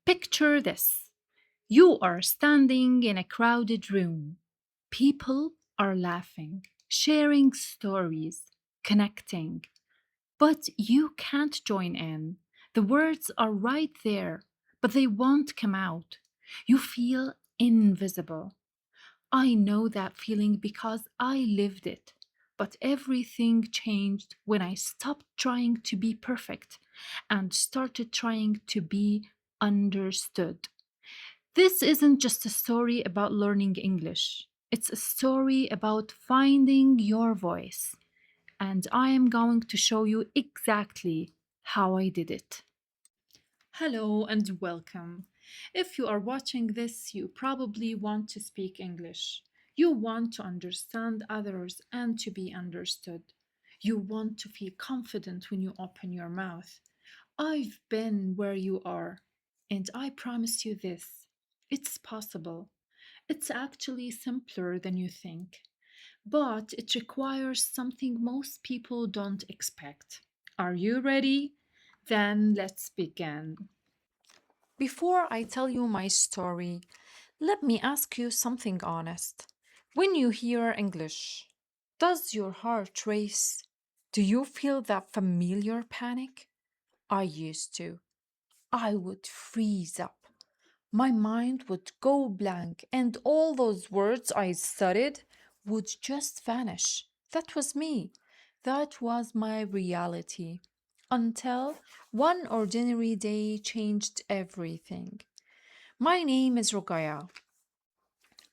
Picture this. You are standing in a crowded room. People are laughing, sharing stories, connecting. But you can't join in. The words are right there, but they won't come out. You feel invisible. I know that feeling because I lived it. But everything changed when I stopped trying to be perfect and started trying to be understood. This isn't just a story about learning English, it's a story about finding your voice. And I am going to show you exactly how I did it. Hello and welcome. If you are watching this, you probably want to speak English. You want to understand others and to be understood. You want to feel confident when you open your mouth. I've been where you are, and I promise you this, it's possible. It's actually simpler than you think, but it requires something most people don't expect. Are you ready? Then let's begin. Before I tell you my story, let me ask you something honest. When you hear English, does your heart race? Do you feel that familiar panic? I used to. I would freeze up. My mind would go blank, and all those words I studied would just vanish. That was me. That was my reality. Until one ordinary day changed everything. My name is Rogaya.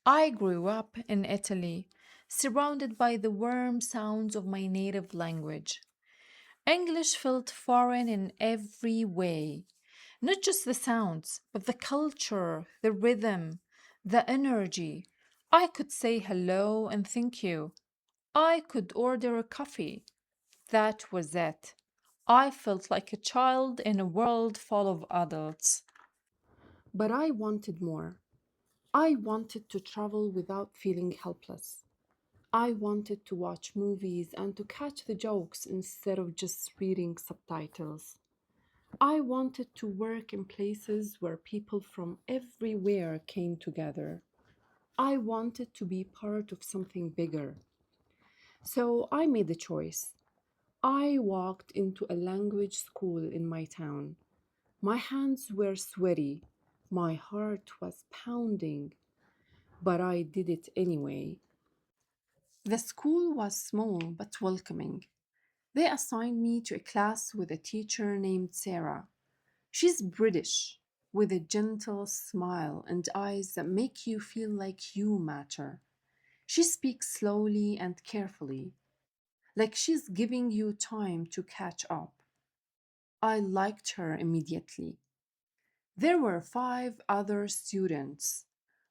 I grew up in Italy, surrounded by the warm sounds of my native language. English felt foreign in every way. Not just the sounds, but the culture, the rhythm, the energy. I could say hello and thank you. I could order a coffee. That was it. I felt like a child in a world full of adults. But I wanted more. I wanted to travel without feeling helpless. I wanted to watch movies and to catch the jokes instead of just reading subtitles. I wanted to work in places where people from everywhere came together. I wanted to be part of something bigger. So I made a choice. I walked into a language school in my town. My hands were sweaty. My heart was pounding, but I did it anyway. The school was small but welcoming. They assigned me to a class with a teacher named Sarah. She's British, with a gentle smile and eyes that make you feel like you matter. She speaks slowly and carefully, like she's giving you time to catch up. I liked her immediately. There were five other students: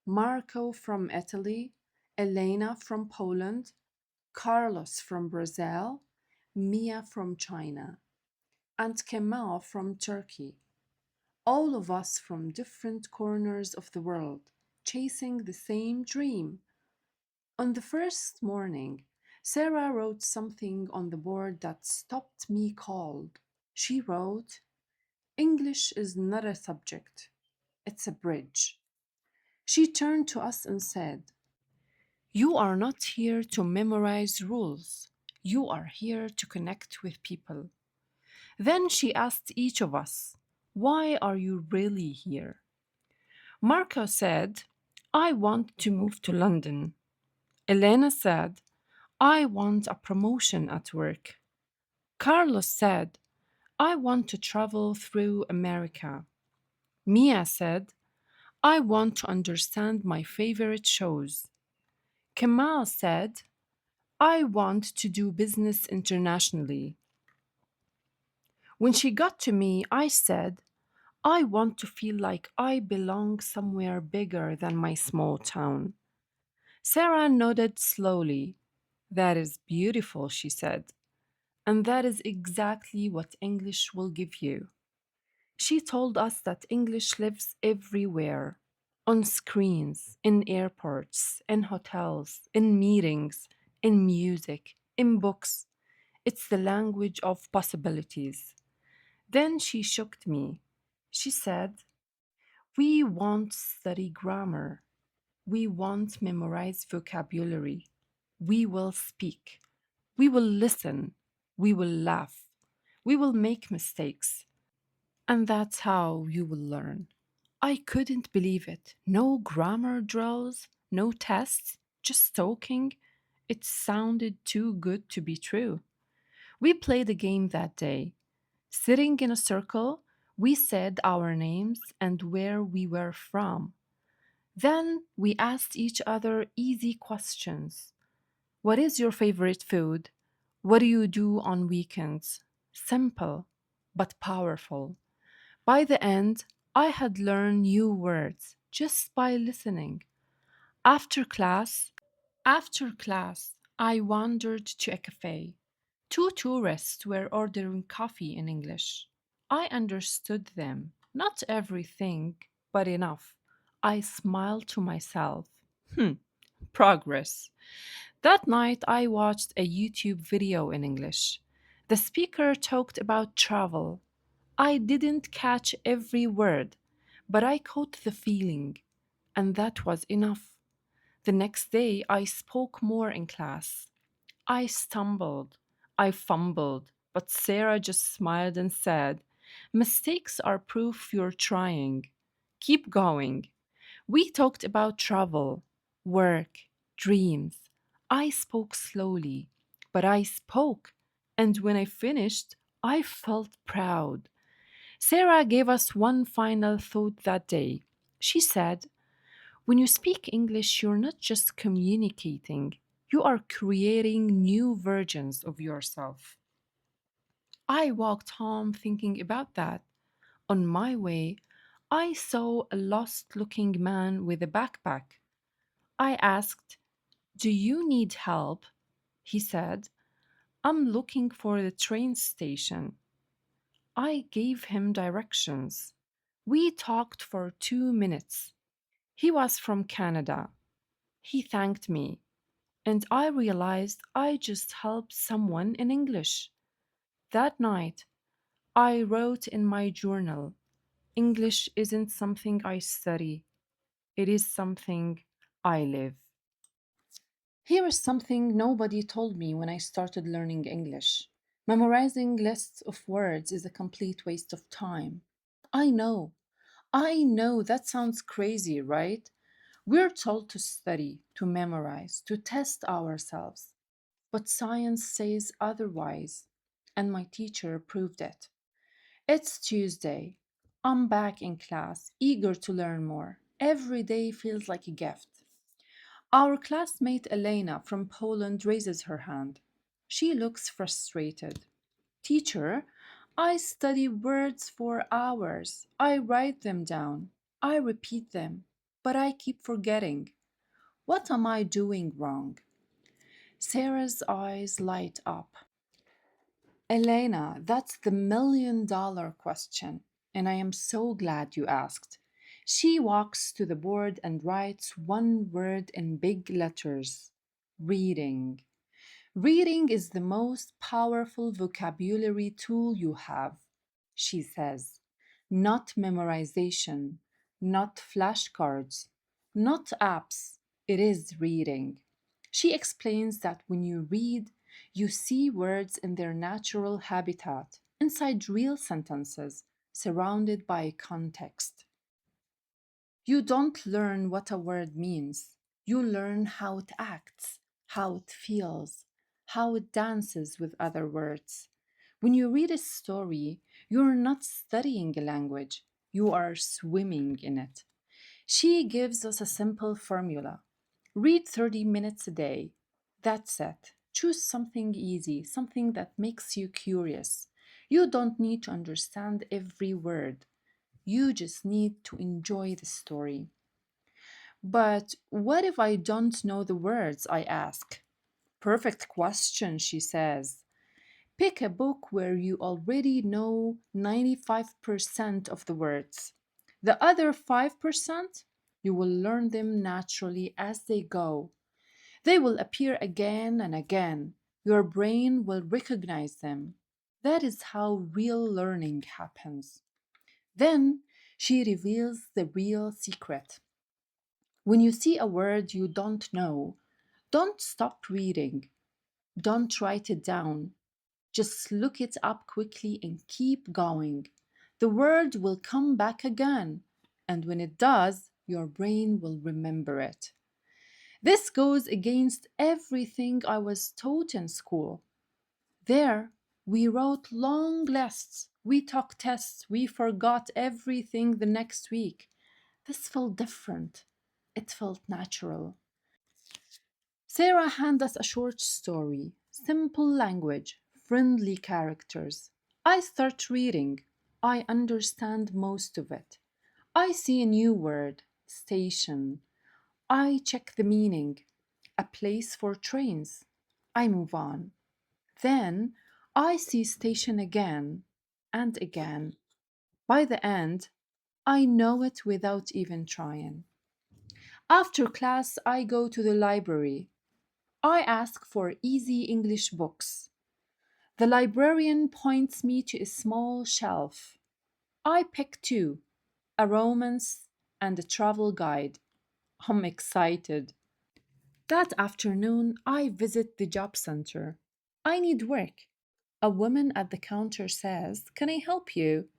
Marco from Italy, Elena from Poland, Carlos from Brazil, Mia from China, and Kemal from Turkey. All of us from different corners of the world, chasing the same dream. On the first morning, Sarah wrote something on the board that stopped me cold. She wrote, "English is not a subject, it's a bridge." She turned to us and said, "You are not here to memorize rules. You are here to connect with people." Then she asked each of us, "Why are you really here?" Marco said, "I want to move to London." Elena said, "I want a promotion at work." Carlos said, "I want to travel through America." Mia said, "I want to understand my favorite shows." Kemal said, "I want to do business internationally." When she got to me, I said, "I want to feel like I belong somewhere bigger than my small town." Sarah nodded slowly. "That is beautiful," she said. "And that is exactly what English will give you." She told us that English lives everywhere: on screens, in airports, in hotels, in meetings, in music, in books. It's the language of possibilities. Then she shook me. She said, We won't study grammar. We won't memorize vocabulary. We will speak. We will listen. We will laugh. We will make mistakes. And that's how you will learn. I couldn't believe it. No grammar drills, no tests, just talking. It sounded too good to be true. We played a game that day. Sitting in a circle, we said our names and where we were from. Then we asked each other easy questions. What is your favorite food? What do you do on weekends? Simple, but powerful. By the end, I had learned new words just by listening. After class, After class, I wandered to a cafe. Two tourists were ordering coffee in English. I understood them, not everything, but enough. I smiled to myself. Progress. That night, I watched a YouTube video in English. The speaker talked about travel. I didn't catch every word, but I caught the feeling, and that was enough. The next day, I spoke more in class. I stumbled, I fumbled, but Sarah just smiled and said, "Mistakes are proof you're trying. Keep going." We talked about travel, work, dreams. I spoke slowly, but I spoke, and when I finished, I felt proud. Sarah gave us one final thought that day. She said, when you speak English, you're not just communicating, you are creating new versions of yourself. I walked home thinking about that. On my way, I saw a lost looking man with a backpack. I asked, "Do you need help?" He said, "I'm looking for the train station." I gave him directions. We talked for 2 minutes. He was from Canada. He thanked me, and I realized I just helped someone in English. That night, I wrote in my journal, English isn't something I study, it is something I live. Here is something nobody told me when I started learning English. Memorizing lists of words is a complete waste of time. I know. I know that sounds crazy, right? We're told to study, to memorize, to test ourselves. But science says otherwise, and my teacher proved it. It's Tuesday. I'm back in class, eager to learn more. Every day feels like a gift. Our classmate Elena from Poland raises her hand. She looks frustrated. Teacher, I study words for hours. I write them down. I repeat them, but I keep forgetting. What am I doing wrong? Sarah's eyes light up. Elena, that's the $1 million question, and I am so glad you asked. She walks to the board and writes one word in big letters: reading. Reading is the most powerful vocabulary tool you have, she says. Not memorization, not flashcards, not apps. It is reading. She explains that when you read, you see words in their natural habitat, inside real sentences, surrounded by context. You don't learn what a word means. You learn how it acts, how it feels, how it dances with other words. When you read a story, you're not studying a language, you are swimming in it. She gives us a simple formula: read 30 minutes a day. That's it. Choose something easy, something that makes you curious. You don't need to understand every word. You just need to enjoy the story. But what if I don't know the words? I ask. Perfect question, she says. Pick a book where you already know 95% of the words. The other 5%, you will learn them naturally as they go. They will appear again and again. Your brain will recognize them. That is how real learning happens. Then She reveals the real secret. When you see a word you don't know, don't stop reading. Don't write it down. Just look it up quickly and keep going. The word will come back again, and when it does, your brain will remember it. This goes against everything I was taught in school. There, we wrote long lists, we took tests, we forgot everything the next week. This felt different. It felt natural. Sarah handed us a short story, simple language, friendly characters. I start reading. I understand most of it. I see a new word, station. I check the meaning, a place for trains. I move on. Then I see station again and again. By the end, I know it without even trying. After class, I go to the library. I ask for easy English books. The librarian points me to a small shelf. I pick two, a romance and a travel guide. I'm excited. That afternoon, I visit the job center. I need work. A woman at the counter says, "Can I help you?"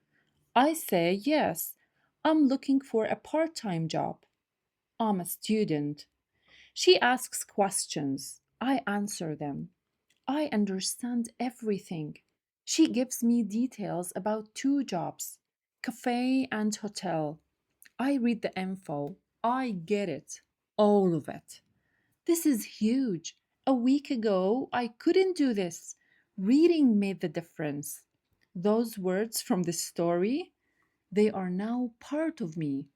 I say, "Yes, I'm looking for a part time job. I'm a student." She asks questions. I answer them. I understand everything. She gives me details about two jobs, cafe and hotel. I read the info. I get it. All of it. This is huge. A week ago, I couldn't do this. Reading made the difference. Those words from the story, they are now part of me.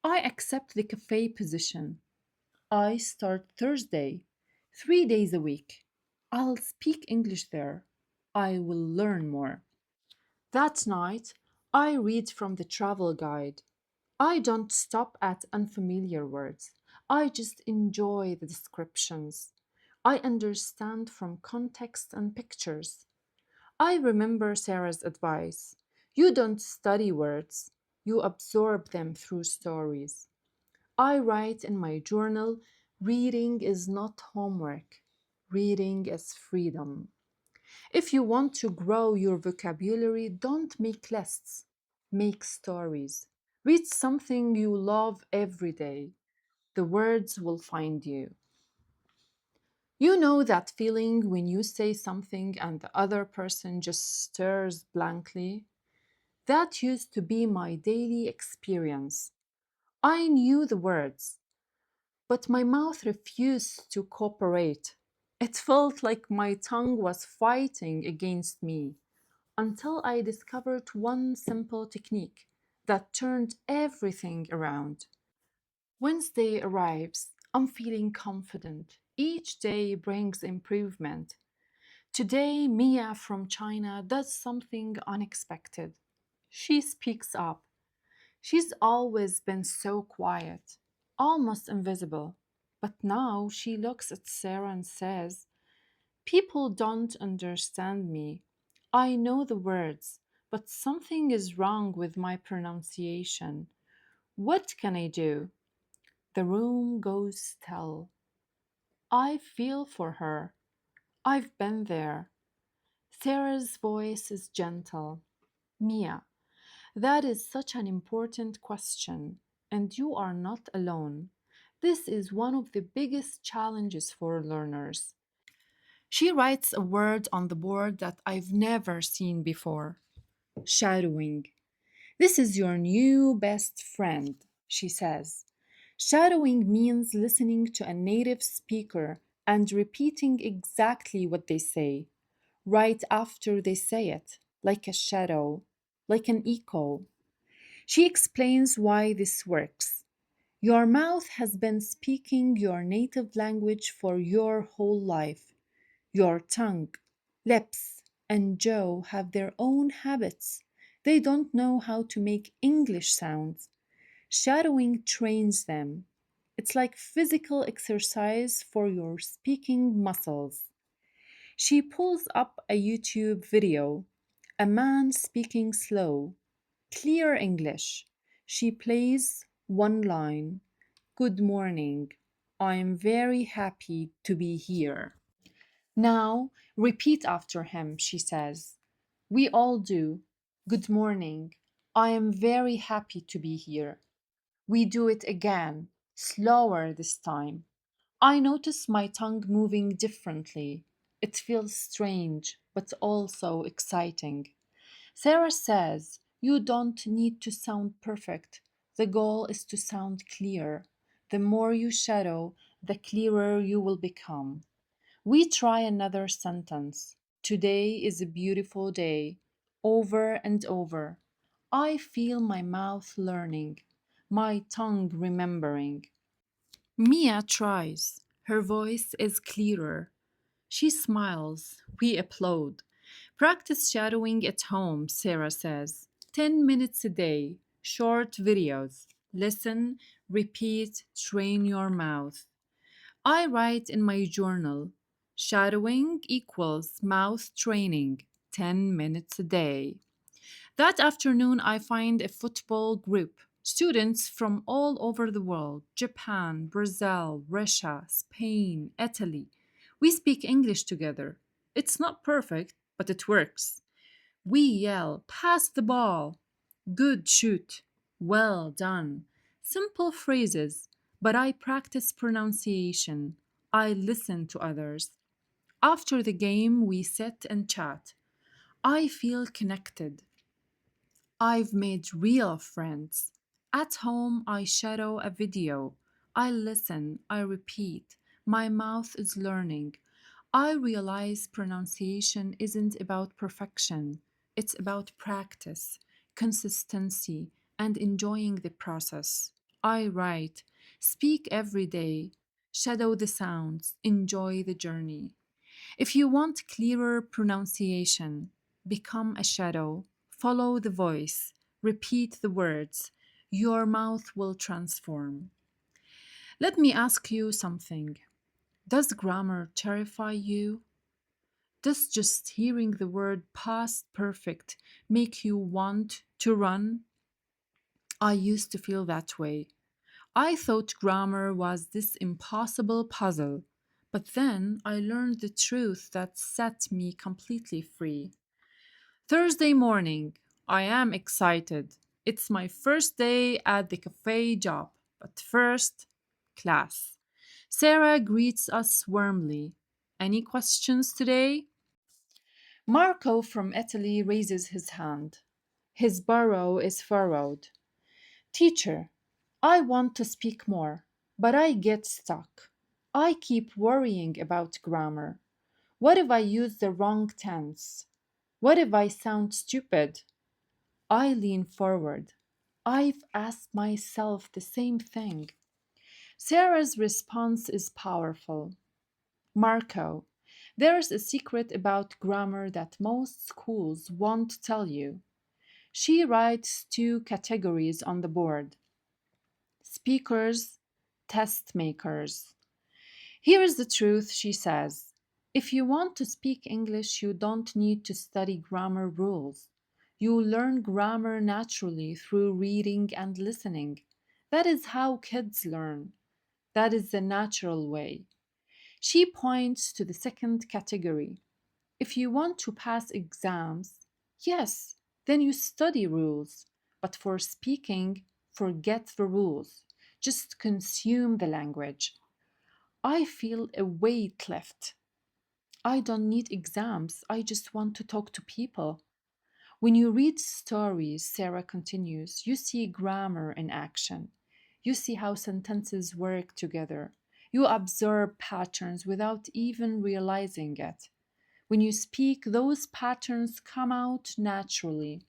I accept the cafe position. I start Thursday, 3 days a week. I'll speak English there. I will learn more. That night, I read from the travel guide. I don't stop at unfamiliar words. I just enjoy the descriptions. I understand from context and pictures. I remember Sarah's advice. You don't study words, you absorb them through stories. I write in my journal, reading is not homework, reading is freedom. If you want to grow your vocabulary, don't make lists, make stories. Read something you love every day. The words will find you. You know that feeling when you say something and the other person just stares blankly? That used to be my daily experience. I knew the words, but my mouth refused to cooperate. It felt like my tongue was fighting against me until I discovered one simple technique that turned everything around. Wednesday arrives. I'm feeling confident. Each day brings improvement. Today, Mia from China does something unexpected. She speaks up. She's always been so quiet, almost invisible. But now she looks at Sarah and says, "People don't understand me. I know the words, but something is wrong with my pronunciation. What can I do?" The room goes still. I feel for her. I've been there. Sarah's voice is gentle. "Mia, that is such an important question, and you are not alone. This is one of the biggest challenges for learners." She writes a word on the board that I've never seen before: shadowing. "This is your new best friend," she says. Shadowing means listening to a native speaker and repeating exactly what they say, right after they say it, like a shadow, like an echo. She explains why this works. Your mouth has been speaking your native language for your whole life. Your tongue, lips, and jaw have their own habits. They don't know how to make English sounds. Shadowing trains them. It's like physical exercise for your speaking muscles. She pulls up a YouTube video. A man speaking slow, clear English. She plays one line. Good morning. I'm very happy to be here. Now repeat after him, she says. We all do. Good morning. I am very happy to be here. We do it again, slower this time. I notice my tongue moving differently. It feels strange, but also exciting. Sarah says, you don't need to sound perfect. The goal is to sound clear. The more you shadow, the clearer you will become. We try another sentence. Today is a beautiful day. Over and over. I feel my mouth learning, my tongue remembering. Mia tries. Her voice is clearer. She smiles. We applaud. Practice shadowing at home, Sarah says. 10 minutes a day. Short videos. Listen, repeat, train your mouth. I write in my journal shadowing equals mouth training, 10 minutes a day. That afternoon, I find a football group, students from all over the world Japan, Brazil, Russia, Spain, Italy. We speak English together. It's not perfect, but it works. We yell, pass the ball, good shoot, well done. Simple phrases, but I practice pronunciation. I listen to others. After the game, we sit and chat. I feel connected. I've made real friends. At home, I shadow a video. I listen, I repeat. My mouth is learning. I realize pronunciation isn't about perfection, it's about practice, consistency, and enjoying the process. I write, speak every day, shadow the sounds, enjoy the journey. If you want clearer pronunciation, become a shadow, follow the voice, repeat the words. Your mouth will transform. Let me ask you something. Does grammar terrify you? Does just hearing the word past perfect make you want to run? I used to feel that way. I thought grammar was this impossible puzzle, but then I learned the truth that set me completely free. Thursday morning, I am excited. It's my first day at the cafe job, but first, class. Sarah greets us warmly. Any questions today? Marco from Italy raises his hand. His brow is furrowed. Teacher, I want to speak more, but I get stuck. I keep worrying about grammar. What if I use the wrong tense? What if I sound stupid? I lean forward. I've asked myself the same thing. Sarah's response is powerful. Marco, there's a secret about grammar that most schools won't tell you. She writes two categories on the board: speakers, test makers. Here is the truth, she says. If you want to speak English, you don't need to study grammar rules. You learn grammar naturally through reading and listening. That is how kids learn. That is the natural way. She points to the second category. If you want to pass exams, yes, then you study rules. But for speaking, forget the rules. Just consume the language. I feel a weight lift. I don't need exams. I just want to talk to people. When you read stories, Sarah continues, you see grammar in action. You see how sentences work together. You observe patterns without even realizing it. When you speak, those patterns come out naturally.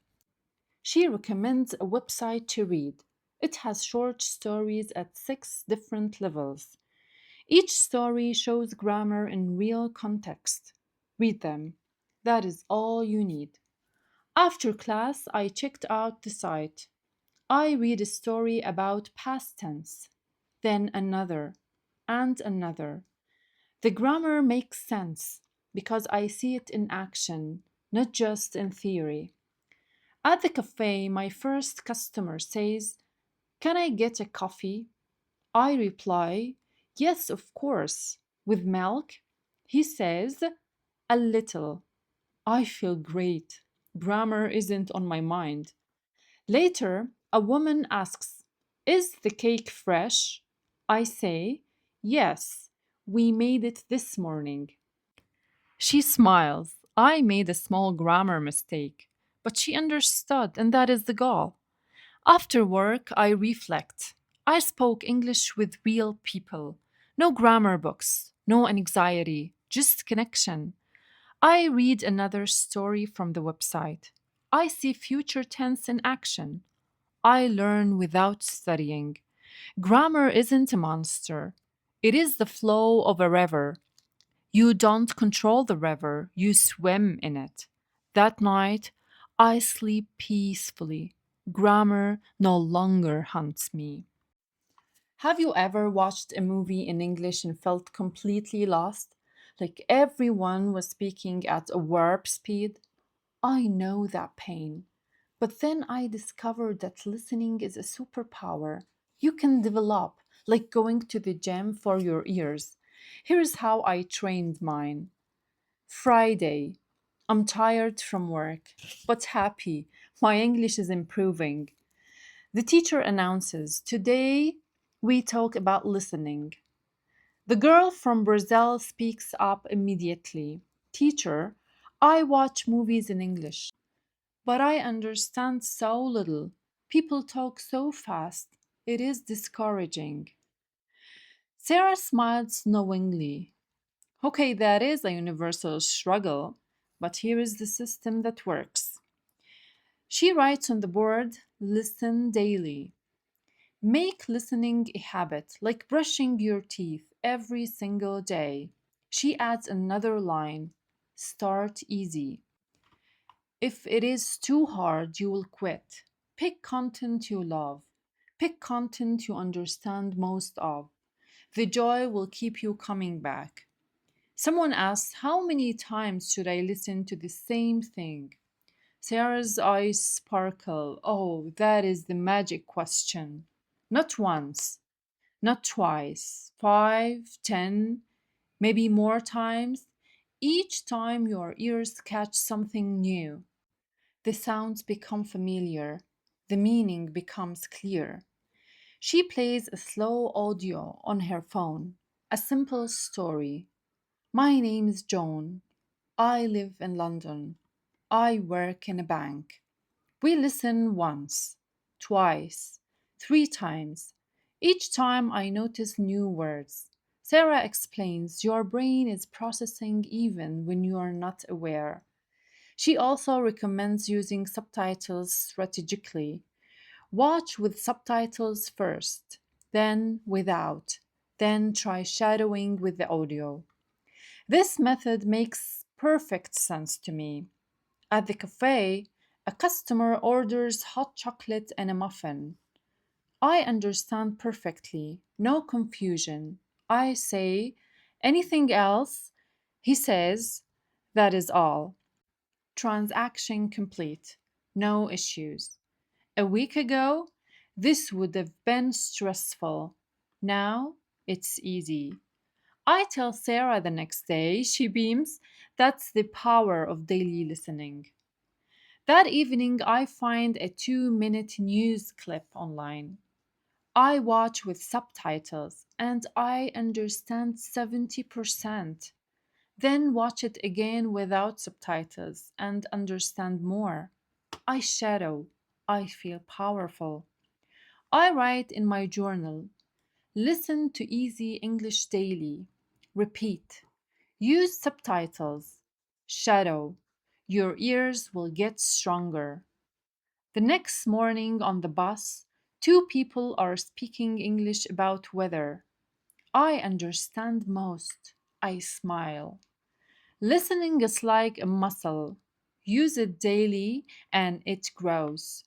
She recommends a website to read. It has short stories at 6 different levels. Each story shows grammar in real context. Read them. That is all you need. After class, I checked out the site. I read a story about past tense, then another, and another. The grammar makes sense because I see it in action, not just in theory. At the cafe, my first customer says, Can I get a coffee? I reply, yes, of course. With milk? He says, a little. I feel great. Grammar isn't on my mind. Later, a woman asks, is the cake fresh? I say, yes, we made it this morning. She smiles. I made a small grammar mistake, but she understood, and that is the goal. After work, I reflect. I spoke English with real people. No grammar books, no anxiety, just connection. I read another story from the website. I see future tense in action. I learn without studying. Grammar isn't a monster, it is the flow of a river. You don't control the river, you swim in it. That night, I sleep peacefully. Grammar no longer haunts me. Have you ever watched a movie in English and felt completely lost? Like everyone was speaking at a warp speed? I know that pain. But then I discovered that listening is a superpower you can develop, like going to the gym for your ears. Here's how I trained mine. Friday. I'm tired from work, but happy. My English is improving. The teacher announces, today we talk about listening. The girl from Brazil speaks up immediately. Teacher, I watch movies in English, but I understand so little. People talk so fast. It is discouraging. Sarah smiled knowingly. Okay, that is a universal struggle, but here is the system that works. She writes on the board, listen daily. Make listening a habit, like brushing your teeth every single day. She adds another line, start easy. If it is too hard, you will quit. Pick content you love. Pick content you understand most of. The joy will keep you coming back. Someone asks, how many times should I listen to the same thing? Sarah's eyes sparkle. Oh, that is the magic question. Not once, not twice, 5, 10, maybe more times. Each time your ears catch something new, the sounds become familiar, the meaning becomes clear. She plays a slow audio on her phone, a simple story. My name is Joan. I live in London. I work in a bank. We listen once, twice, 3 times. Each time I notice new words. Sarah explains your brain is processing even when you are not aware. She also recommends using subtitles strategically. Watch with subtitles first, then without, then try shadowing with the audio. This method makes perfect sense to me. At the cafe, a customer orders hot chocolate and a muffin. I understand perfectly, no confusion. I say, anything else? He says, that is all. Transaction complete. No issues. A week ago, this would have been stressful. Now, it's easy. I tell Sarah the next day, she beams. That's the power of daily listening. That evening, I find a 2-minute news clip online. I watch with subtitles and I understand 70%. Then watch it again without subtitles and understand more. I shadow. I feel powerful. I write in my journal. Listen to easy English daily. Repeat. Use subtitles. Shadow. Your ears will get stronger. The next morning on the bus, 2 people are speaking English about weather. I understand most. I smile. Listening is like a muscle. Use it daily and it grows.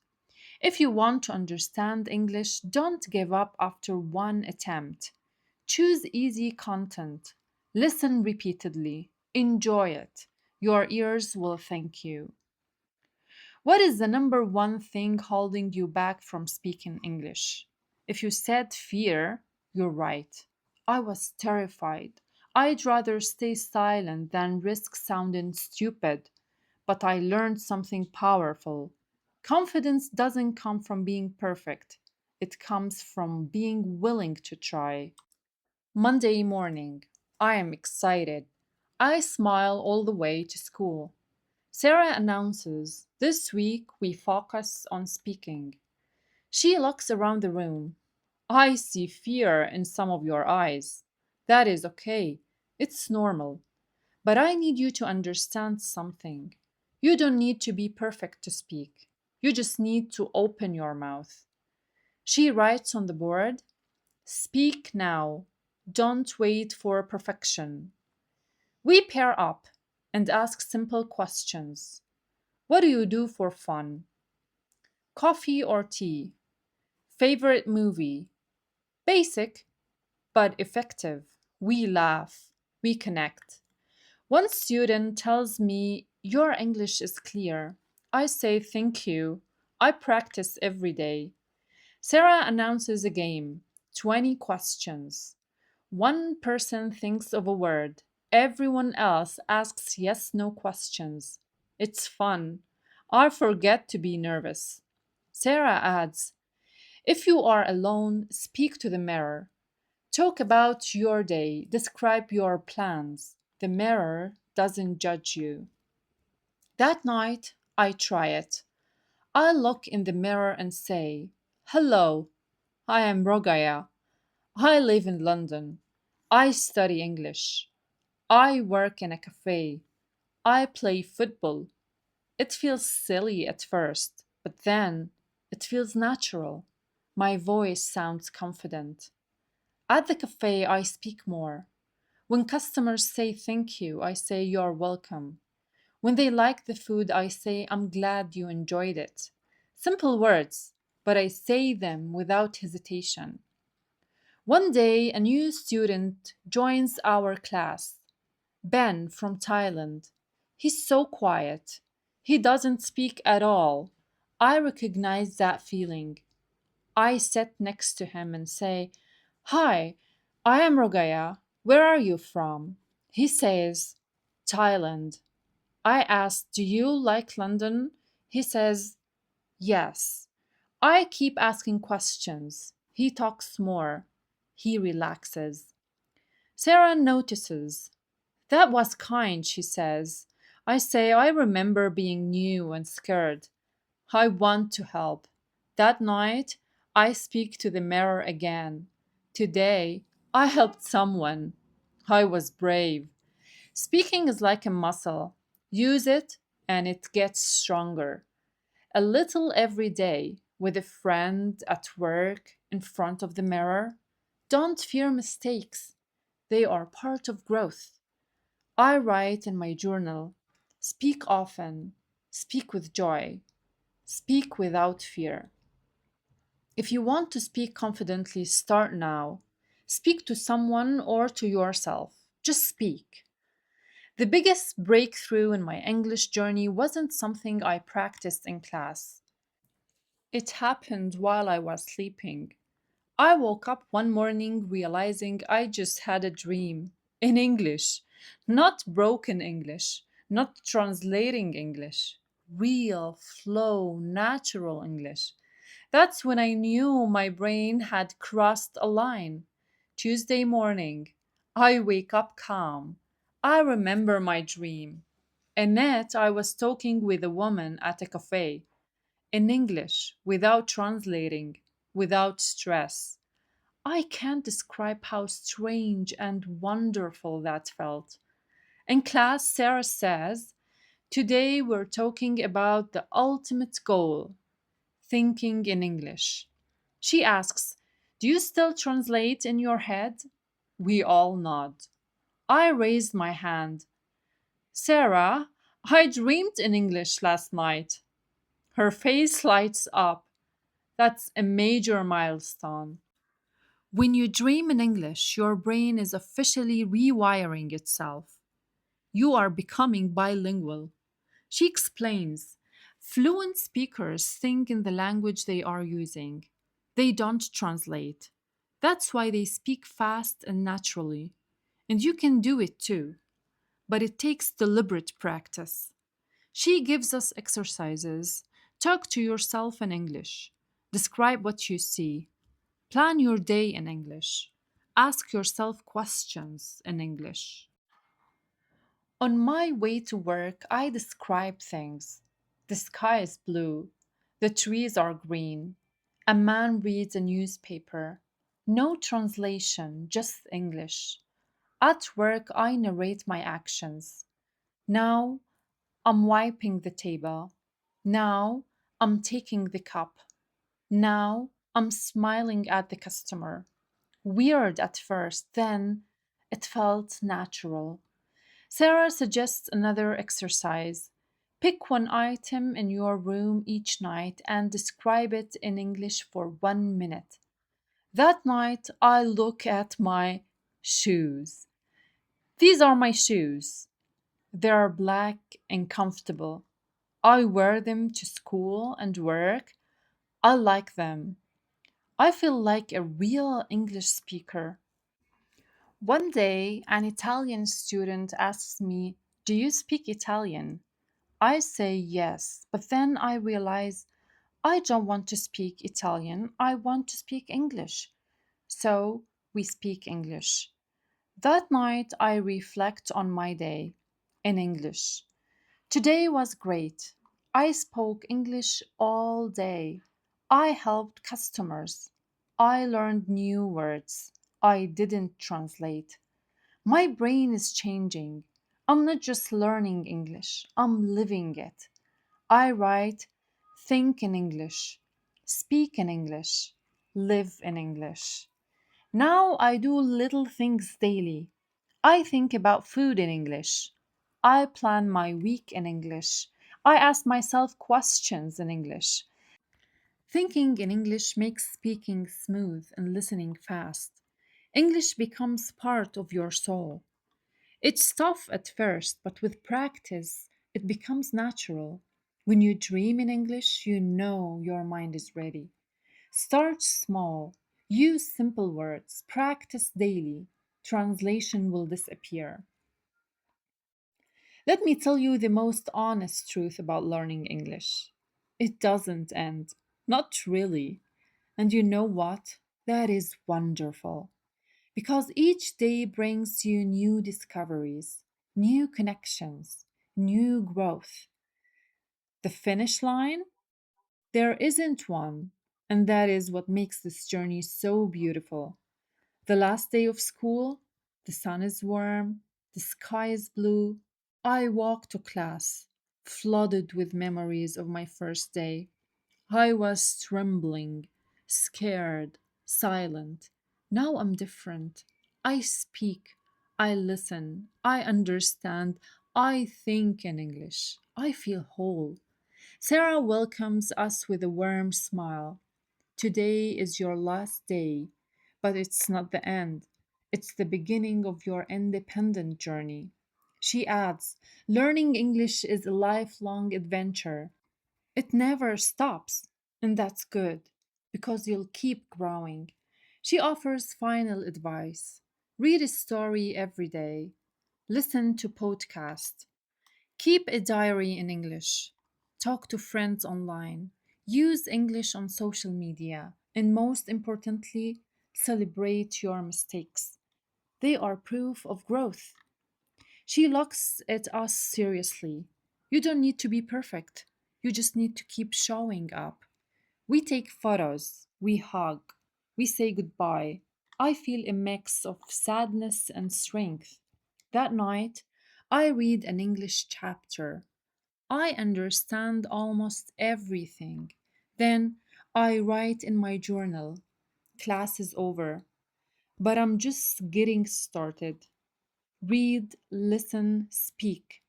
If you want to understand English, don't give up after one attempt. Choose easy content. Listen repeatedly. Enjoy it. Your ears will thank you. What is the number one thing holding you back from speaking English? If you said fear, you're right. I was terrified. I'd rather stay silent than risk sounding stupid. But I learned something powerful. Confidence doesn't come from being perfect, it comes from being willing to try. Monday morning. I am excited. I smile all the way to school. Sarah announces, "This week we focus on speaking." She looks around the room. "I see fear in some of your eyes. That is okay. It's normal. But I need you to understand something. You don't need to be perfect to speak. You just need to open your mouth." She writes on the board, "Speak now. Don't wait for perfection." We pair up and ask simple questions. What do you do for fun? Coffee or tea? Favorite movie? Basic, but effective. We laugh. We connect. One student tells me, "Your English is clear." I say, "Thank you. I practice every day." Sarah announces a game, 20 questions. One person thinks of a word. Everyone else asks yes no questions. It's fun. I forget to be nervous. Sarah adds, "If you are alone, speak to the mirror. Talk about your day, describe your plans. The mirror doesn't judge you." That night, I try it. I look in the mirror and say, "Hello, I am Rogaya. I live in London. I study English. I work in a cafe. I play football." It feels silly at first, but then it feels natural. My voice sounds confident. At the cafe, I speak more. When customers say thank you, I say you're welcome. When they like the food, I say I'm glad you enjoyed it. Simple words, but I say them without hesitation. One day, a new student joins our class, Ben from Thailand. He's so quiet. He doesn't speak at all. I recognize that feeling. I sit next to him and say, "Hi, I am Rogaya. Where are you from?" He says, "Thailand." I ask, "Do you like London?" He says, "Yes." I keep asking questions. He talks more. He relaxes. Sarah notices. "That was kind," she says. I say, "I remember being new and scared. I want to help." That night, I speak to the mirror again. Today, I helped someone. I was brave. Speaking is like a muscle. Use it and it gets stronger. A little every day, with a friend, at work, in front of the mirror. Don't fear mistakes, they are part of growth. I write in my journal, "Speak often, speak with joy, speak without fear." If you want to speak confidently, start now. Speak to someone or to yourself. Just speak. The biggest breakthrough in my English journey wasn't something I practiced in class. It happened while I was sleeping. I woke up one morning realizing I just had a dream in English, not broken English, not translating English, real, flow, natural English. That's when I knew my brain had crossed a line. Tuesday morning, I wake up calm. I remember my dream. Annette, I was talking with a woman at a cafe in English without translating, without stress. I can't describe how strange and wonderful that felt. In class, Sarah says, "Today we're talking about the ultimate goal, thinking in English." She asks, "Do you still translate in your head?" We all nod. I raised my hand. "Sarah, I dreamed in English last night." Her face lights up. That's a major milestone. When you dream in English, your brain is officially rewiring itself. You are becoming bilingual. She explains, fluent speakers think in the language they are using. They don't translate. That's why they speak fast and naturally. And you can do it too, but it takes deliberate practice. She gives us exercises. Talk to yourself in English. Describe what you see. Plan your day in English. Ask yourself questions in English. On my way to work, I describe things. The sky is blue. The trees are green. A man reads a newspaper. No translation, just English. At work, I narrate my actions. Now I'm wiping the table. Now I'm taking the cup. Now I'm smiling at the customer. Weird at first, then it felt natural. Sarah suggests another exercise. Pick one item in your room each night and describe it in English for 1 minute. That night, I look at my shoes. These are my shoes. They are black and comfortable. I wear them to school and work. I like them. I feel like a real English speaker. One day, an Italian student asks me, "Do you speak Italian?" I say yes, but then I realize I don't want to speak Italian, I want to speak English. So we speak English. That night, I reflect on my day in English. Today was great. I spoke English all day. I helped customers. I learned new words. I didn't translate. My brain is changing. I'm not just learning English, I'm living it. I write, think in English, speak in English, live in English. Now I do little things daily. I think about food in English. I plan my week in English. I ask myself questions in English. Thinking in English makes speaking smooth and listening fast. English becomes part of your soul. It's tough at first, but with practice, it becomes natural. When you dream in English, you know your mind is ready. Start small, use simple words, practice daily. Translation will disappear. Let me tell you the most honest truth about learning English. It doesn't end. Not really. And you know what? That is wonderful. Because each day brings you new discoveries, new connections, new growth. The finish line? There isn't one. And that is what makes this journey so beautiful. The last day of school, the sun is warm, the sky is blue. I walk to class, flooded with memories of my first day. I was trembling, scared, silent. Now I'm different. I speak, I listen, I understand, I think in English. I feel whole. Sarah welcomes us with a warm smile. Today is your last day, but it's not the end. It's the beginning of your independent journey. She adds, learning English is a lifelong adventure. It never stops, and that's good because you'll keep growing. She offers final advice. Read a story every day. Listen to podcasts. Keep a diary in English. Talk to friends online. Use English on social media. And most importantly, celebrate your mistakes. They are proof of growth. She looks at us seriously. You don't need to be perfect. You just need to keep showing up. We take photos, we hug, we say goodbye. I feel a mix of sadness and strength. That night, I read an English chapter. I understand almost everything. Then I write in my journal. Class is over, but I'm just getting started. Read, listen, speak,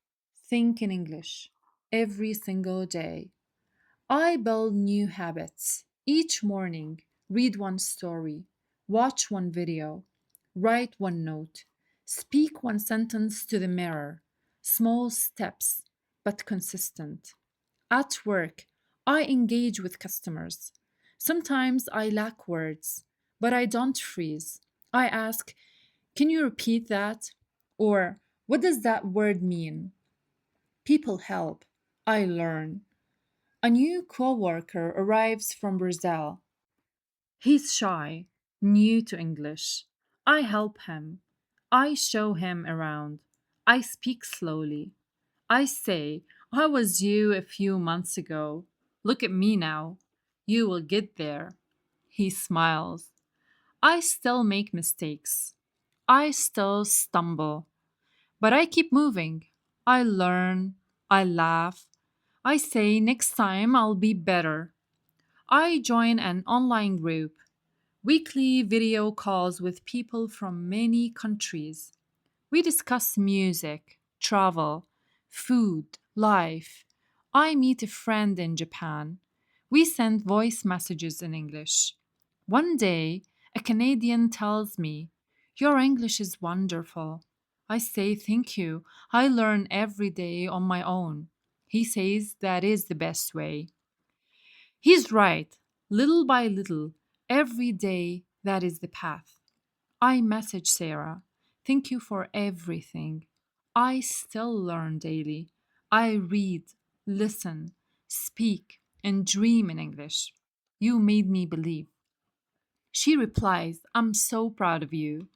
think in English every single day. I build new habits. Each morning, read one story, watch one video, write one note, speak one sentence to the mirror. Small steps, but consistent. At work, I engage with customers. Sometimes I lack words, but I don't freeze. I ask, can you repeat that? Or, what does that word mean? People help. I learn. A new coworker arrives from Brazil. He's shy, new to English. I help him. I show him around. I speak slowly. I say, I was you a few months ago. Look at me now. You will get there. He smiles. I still make mistakes. I still stumble. But I keep moving. I learn. I laugh. I say, next time I'll be better. I join an online group, weekly video calls with people from many countries. We discuss music, travel, food, life. I meet a friend in Japan. We send voice messages in English. One day, a Canadian tells me, your English is wonderful. I say, thank you. I learn every day on my own. He says that is the best way. He's right. Little by little, every day, that is the path. I message Sarah. Thank you for everything. I still learn daily. I read, listen, speak, and dream in English. You made me believe. She replies, I'm so proud of you.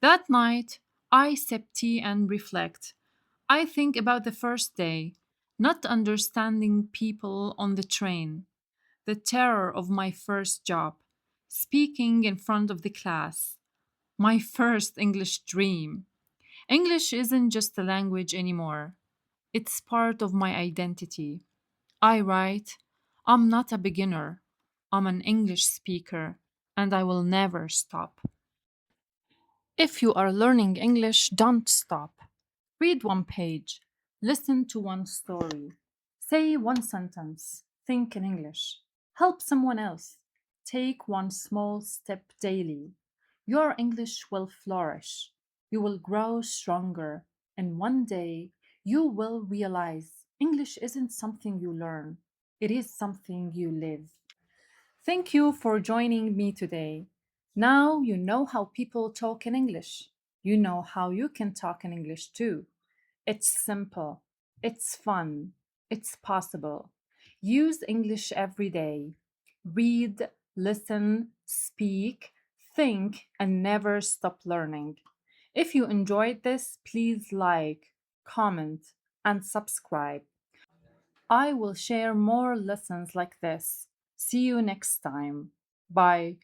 That night, I sip tea and reflect. I think about the first day, not understanding people on the train, the terror of my first job, speaking in front of the class, my first English dream. English isn't just a language anymore, it's part of my identity. I write, I'm not a beginner, I'm an English speaker, and I will never stop. If you are learning English, don't stop. Read one page, listen to one story, say one sentence, think in English, help someone else, take one small step daily. Your English will flourish, you will grow stronger, and one day you will realize English isn't something you learn, it is something you live. Thank you for joining me today. Now you know how people talk in English. You know how you can talk in English too. It's simple, it's fun, it's possible. Use English every day. Read, listen, speak, think, and never stop learning. If you enjoyed this, please like, comment, and subscribe. I will share more lessons like this. See you next time. Bye.